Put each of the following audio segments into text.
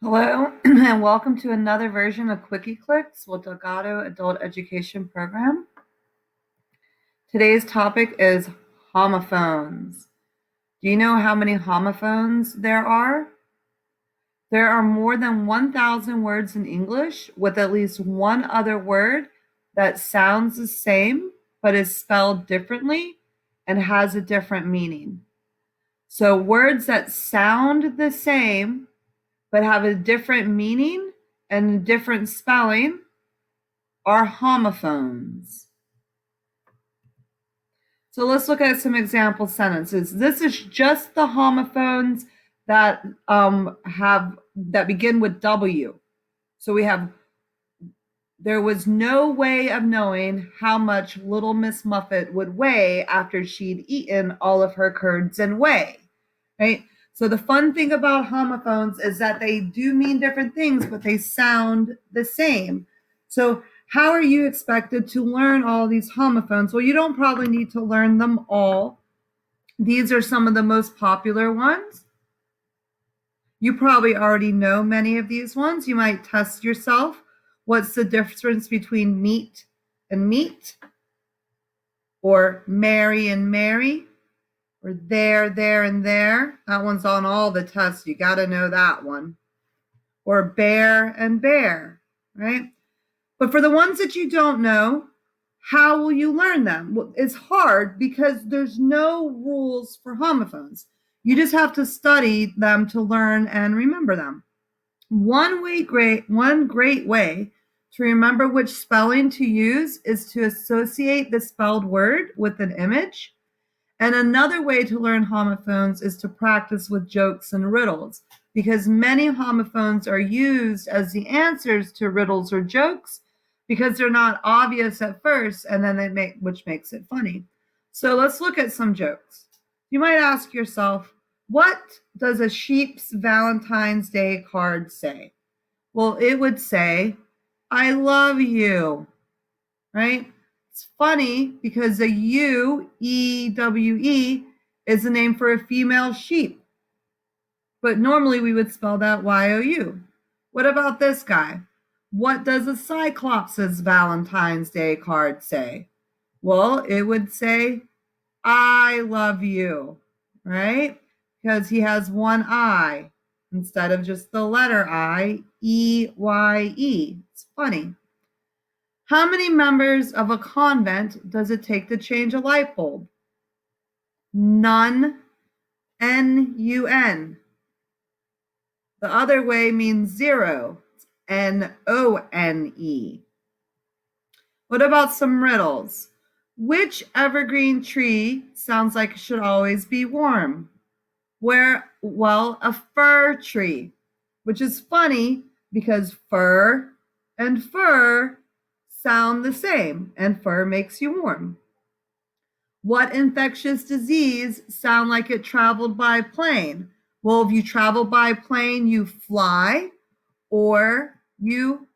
Hello, and welcome to another version of QuickeClicks with Delgado Adult Education Program. Today's topic is homophones. Do you know how many homophones there are? There are more than 1,000 words in English with at least one other word that sounds the same but is spelled differently and has a different meaning. So words that sound the same but have a different meaning and a different spelling are homophones. So let's look at some example sentences. This is just the homophones that begin with W. So we have, there was no way of knowing how much Little Miss Muffet would weigh after she'd eaten all of her curds and whey, right? So the fun thing about homophones is that they do mean different things, but they sound the same. So how are you expected to learn all these homophones? Well, you don't probably need to learn them all. These are some of the most popular ones. You probably already know many of these ones. You might test yourself. What's the difference between meat and meat? Or Mary and Mary? Or there, and there. That one's on all the tests. You got to know that one. Or bear and bear, right? But for the ones that you don't know, how will you learn them? Well, it's hard because there's no rules for homophones. You just have to study them to learn and remember them. One great way to remember which spelling to use is to associate the spelled word with an image. And another way to learn homophones is to practice with jokes and riddles, because many homophones are used as the answers to riddles or jokes because they're not obvious at first, and then which makes it funny. So let's look at some jokes. You might ask yourself, what does a sheep's Valentine's Day card say? Well, it would say, I love you, right? It's funny because a U, E-W-E, is the name for a female sheep. But normally we would spell that Y-O-U. What about this guy? What does a Cyclops' Valentine's Day card say? Well, it would say, I love you, right? Because he has one I instead of just the letter I, E-Y-E. It's funny. How many members of a convent does it take to change a light bulb? None. N-U-N. The other way means zero. N-O-N-E. What about some riddles? Which evergreen tree sounds like it should always be warm? Well, a fir tree, which is funny because fur and fur sound the same, and fur makes you warm. What infectious disease sound like it traveled by plane? Well, if you travel by plane, you fly or you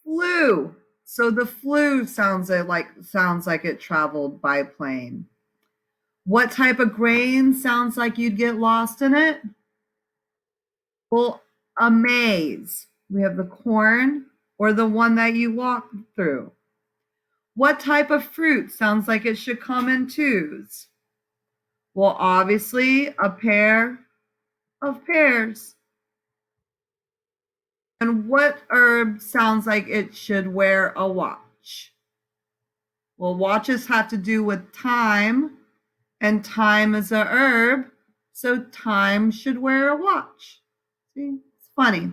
flew. So the flu sounds like it traveled by plane. What type of grain sounds like you'd get lost in it? Well, a maze. We have the corn or the one that you walk through. What type of fruit sounds like it should come in twos? Well, obviously, a pair of pears. And what herb sounds like it should wear a watch? Well, watches have to do with time, and time is a herb, so time should wear a watch. See, it's funny.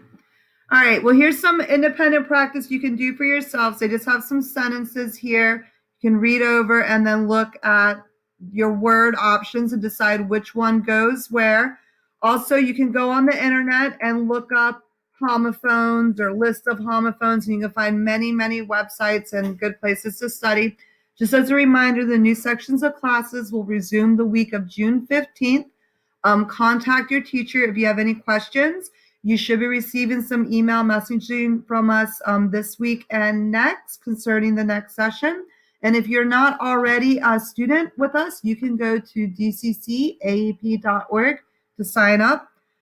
All right, well, here's some independent practice you can do for yourselves. I just have some sentences here. You can read over and then look at your word options and decide which one goes where. Also, you can go on the internet and look up homophones or list of homophones, and you can find many, many websites and good places to study. Just as a reminder, the new sections of classes will resume the week of June 15th. Contact your teacher if you have any questions. You should be receiving some email messaging from us this week and next concerning the next session. And if you're not already a student with us, you can go to dccaep.org to sign up.